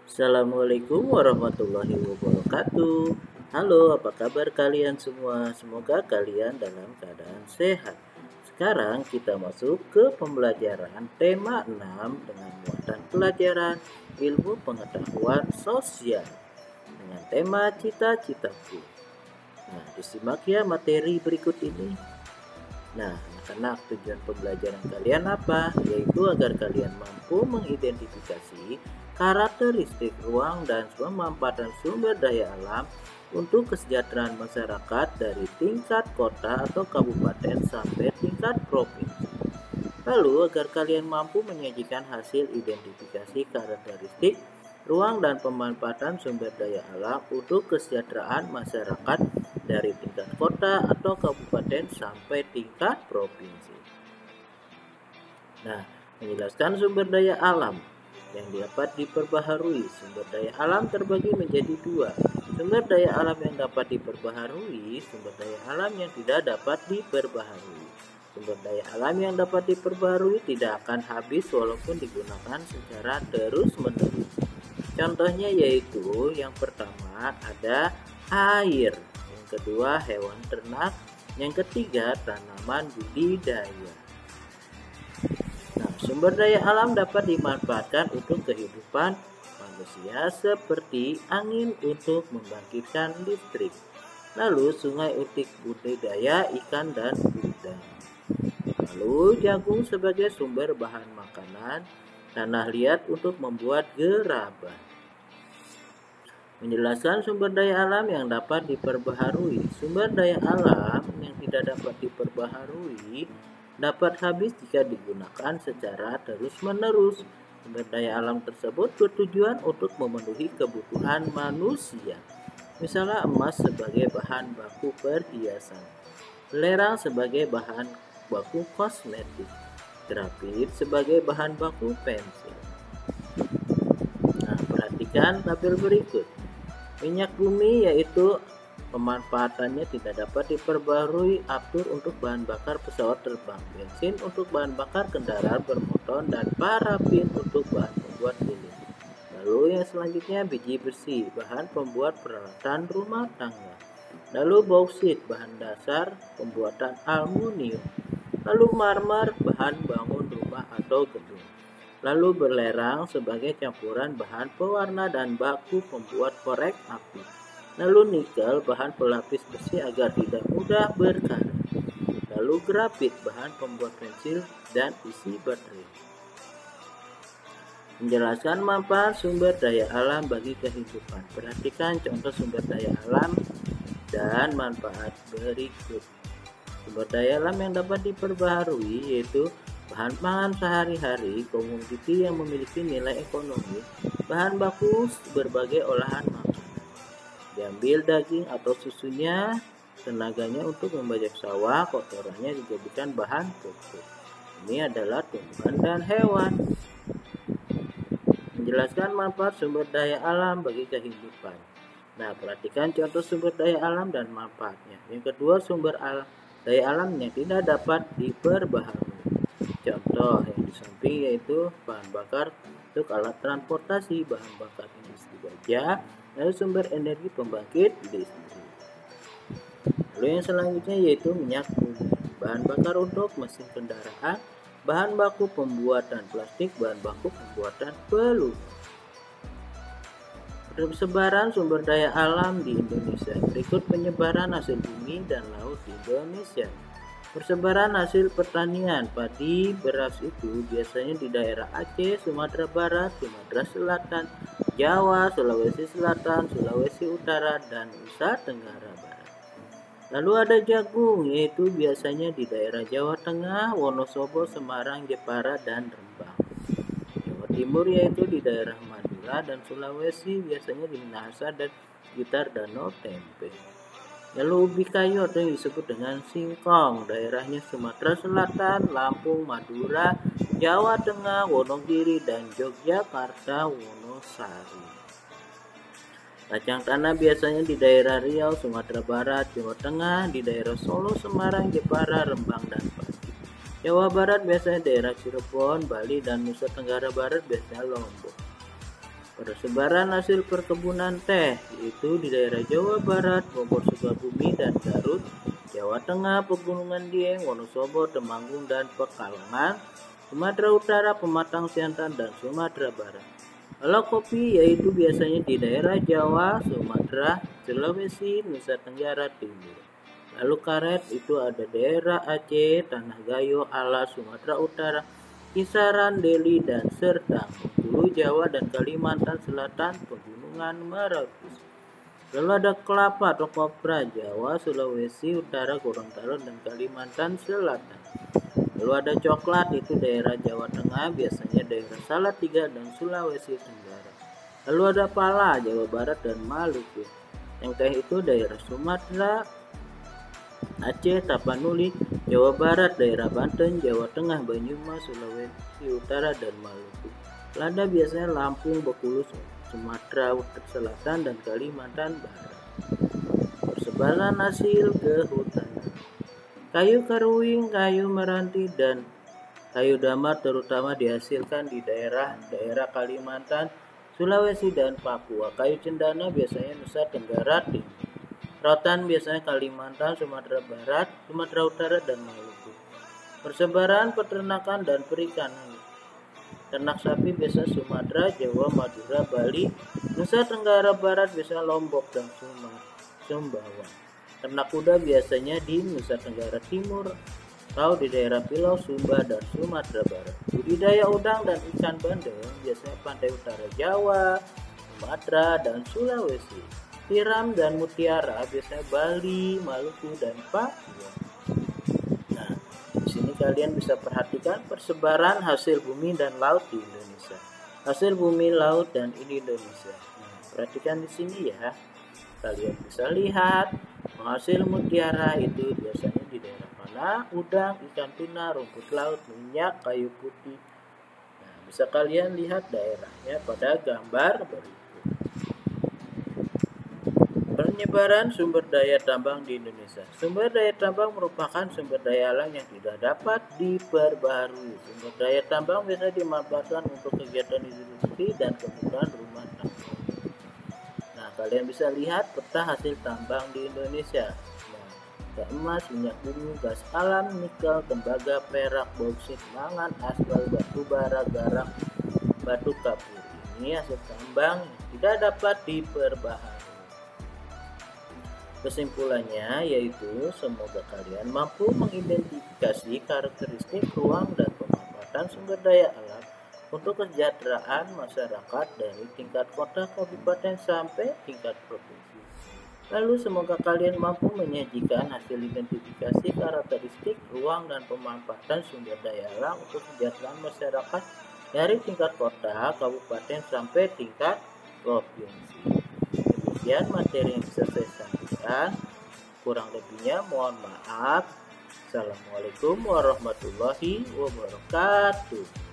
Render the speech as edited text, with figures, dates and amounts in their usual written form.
Assalamualaikum warahmatullahi wabarakatuh. Halo, apa kabar kalian semua? Semoga kalian dalam keadaan sehat. Sekarang kita masuk ke pembelajaran tema 6 dengan muatan pelajaran ilmu pengetahuan sosial dengan tema cita-citaku. Nah, disimak ya materi berikut ini. Nah, anak-anak, tujuan pembelajaran kalian apa? Yaitu agar kalian mampu mengidentifikasi karakteristik ruang dan pemanfaatan sumber daya alam untuk kesejahteraan masyarakat dari tingkat kota atau kabupaten sampai tingkat provinsi. Lalu, agar kalian mampu menyajikan hasil identifikasi karakteristik ruang dan pemanfaatan sumber daya alam untuk kesejahteraan masyarakat dari tingkat kota atau kabupaten sampai tingkat provinsi. Nah, menjelaskan sumber daya alam yang dapat diperbaharui. Sumber daya alam terbagi menjadi dua. Sumber daya alam yang dapat diperbaharui, sumber daya alam yang tidak dapat diperbaharui. Sumber daya alam yang dapat diperbaharui tidak akan habis walaupun digunakan secara terus-menerus. Contohnya yaitu yang pertama ada air, yang kedua hewan ternak, yang ketiga tanaman budidaya. Nah, sumber daya alam dapat dimanfaatkan untuk kehidupan manusia seperti angin untuk membangkitkan listrik, lalu sungai untuk budidaya ikan dan udang, lalu jagung sebagai sumber bahan makanan, tanah liat untuk membuat gerabah. Menjelaskan sumber daya alam yang dapat diperbaharui. Sumber daya alam yang tidak dapat diperbaharui dapat habis jika digunakan secara terus-menerus. Sumber daya alam tersebut bertujuan untuk memenuhi kebutuhan manusia. Misalnya emas sebagai bahan baku perhiasan, belerang sebagai bahan baku kosmetik, grafit sebagai bahan baku pensil. Nah, perhatikan tabel berikut. Minyak bumi yaitu pemanfaatannya tidak dapat diperbarui, aftur untuk bahan bakar pesawat terbang, bensin untuk bahan bakar kendaraan bermotor, dan parafin untuk bahan pembuat lilin. Lalu yang selanjutnya biji besi, bahan pembuat peralatan rumah tangga. Lalu bauksit, bahan dasar pembuatan aluminium. Lalu marmer, bahan bangun rumah atau gedung. Lalu belerang sebagai campuran bahan pewarna dan baku pembuat korek api. Lalu nikel, bahan pelapis besi agar tidak mudah berkarat. Lalu grafit, bahan pembuat pensil dan isi baterai. Menjelaskan manfaat sumber daya alam bagi kehidupan. Perhatikan contoh sumber daya alam dan manfaat berikut. Sumber daya alam yang dapat diperbaharui yaitu bahan pangan sehari-hari, komoditi yang memiliki nilai ekonomi, bahan baku berbagai olahan makanan. Diambil daging atau susunya, tenaganya untuk membajak sawah, kotorannya dijadikan bahan pupuk. Ini adalah tumbuhan dan hewan. Menjelaskan manfaat sumber daya alam bagi kehidupan. Nah, perhatikan contoh sumber daya alam dan manfaatnya. Yang kedua, sumber daya alam yang tidak dapat diperbaharui. Contoh yang di samping yaitu bahan bakar untuk alat transportasi, bahan bakar industri baja, lalu sumber energi pembangkit listrik. Lalu yang selanjutnya yaitu minyak bumi, bahan bakar untuk mesin kendaraan, bahan baku pembuatan plastik, bahan baku pembuatan peluru. Persebaran sumber daya alam di Indonesia. Berikut penyebaran hasil bumi dan laut di Indonesia. Persebaran hasil pertanian padi beras itu biasanya di daerah Aceh, Sumatera Barat, Sumatera Selatan, Jawa, Sulawesi Selatan, Sulawesi Utara, dan Nusa Tenggara Barat. Lalu ada jagung, yaitu biasanya di daerah Jawa Tengah, Wonosobo, Semarang, Jepara, dan Rembang. Jawa Timur yaitu di daerah Madura dan Sulawesi, biasanya di Minahasa dan sekitar Danau Tempe. Lalu ubi kayu atau yang disebut dengan singkong, daerahnya Sumatera Selatan, Lampung, Madura, Jawa Tengah, Wonogiri, dan Yogyakarta, Wonosari. Kacang tanah biasanya di daerah Riau, Sumatera Barat, Jawa Tengah, di daerah Solo, Semarang, Jepara, Rembang, dan Pati. Jawa Barat biasanya daerah Cirebon, Bali, dan Nusa Tenggara Barat biasanya Lombok. Persebaran hasil perkebunan teh yaitu di daerah Jawa Barat, Bogor, Sukabumi, dan Garut, Jawa Tengah, Pegunungan Dieng, Wonosobo, Temanggung, dan Pekalongan, Sumatera Utara, Pematang Siantar, dan Sumatera Barat. Kalau kopi yaitu biasanya di daerah Jawa, Sumatera, Sulawesi, Nusa Tenggara Timur. Lalu karet itu ada daerah Aceh, Tanah Gayo, Alas, Sumatera Utara, Kisaran, Deli, dan Serdang, Bengkulu, Jawa, dan Kalimantan Selatan, Pegunungan Merapi. Lalu ada kelapa atau kopra Jawa, Sulawesi Utara, Gorontalo, dan Kalimantan Selatan. Lalu ada coklat itu daerah Jawa Tengah, biasanya daerah Salatiga dan Sulawesi Tenggara. Lalu ada pala Jawa Barat dan Maluku. Yang teh itu daerah Sumatera, Aceh, Tapanuli, Jawa Barat, daerah Banten, Jawa Tengah, Banyumas, Sulawesi Utara, dan Maluku. Lada biasanya Lampung, Bengkulu, Sumatera Selatan, dan Kalimantan Barat. Persebaran hasil kehutanan. Kayu karuing, kayu meranti, dan kayu damar terutama dihasilkan di daerah Kalimantan, Sulawesi, dan Papua. Kayu cendana biasanya Nusa Tenggara Timur. Rotan biasanya Kalimantan, Sumatera Barat, Sumatera Utara, dan Maluku. Persebaran peternakan dan perikanan. Ternak sapi biasa Sumatera, Jawa, Madura, Bali, Nusa Tenggara Barat biasa Lombok dan Sumbawa. Ternak kuda biasanya di Nusa Tenggara Timur atau di daerah Pulau Sumba dan Sumatera Barat. Budidaya udang dan ikan bandeng biasanya pantai utara Jawa, Sumatera, dan Sulawesi. Tiram dan mutiara biasanya Bali, Maluku, dan Papua. Nah, di sini kalian bisa perhatikan persebaran hasil bumi dan laut di Indonesia. Hasil bumi, laut, dan ini Indonesia. Nah, perhatikan di sini ya. Kalian bisa lihat hasil mutiara itu biasanya di daerah mana? Udang, ikan tuna, rumput laut, minyak, kayu putih. Nah, bisa kalian lihat daerahnya pada gambar berikut. Penyebaran sumber daya tambang di Indonesia. Sumber daya tambang merupakan sumber daya alam yang tidak dapat diperbaharui. Sumber daya tambang biasa dimanfaatkan untuk kegiatan industri dan kebutuhan rumah tangga. Nah, kalian bisa lihat peta hasil tambang di Indonesia. Nah, emas, minyak bumi, gas alam, nikel, tembaga, perak, bauksit, mangan, aspal, batu bara, garam, batu kapur. Ini hasil tambang yang tidak dapat diperbaharui. Kesimpulannya yaitu semoga kalian mampu mengidentifikasi karakteristik ruang dan pemanfaatan sumber daya alam untuk kesejahteraan masyarakat dari tingkat kota, kabupaten, sampai tingkat provinsi. Lalu semoga kalian mampu menyajikan hasil identifikasi karakteristik ruang dan pemanfaatan sumber daya alam untuk kesejahteraan masyarakat dari tingkat kota, kabupaten, sampai tingkat provinsi. Demikian materi yang bisa saya sampaikan. Kurang lebihnya mohon maaf. Assalamualaikum warahmatullahi wabarakatuh.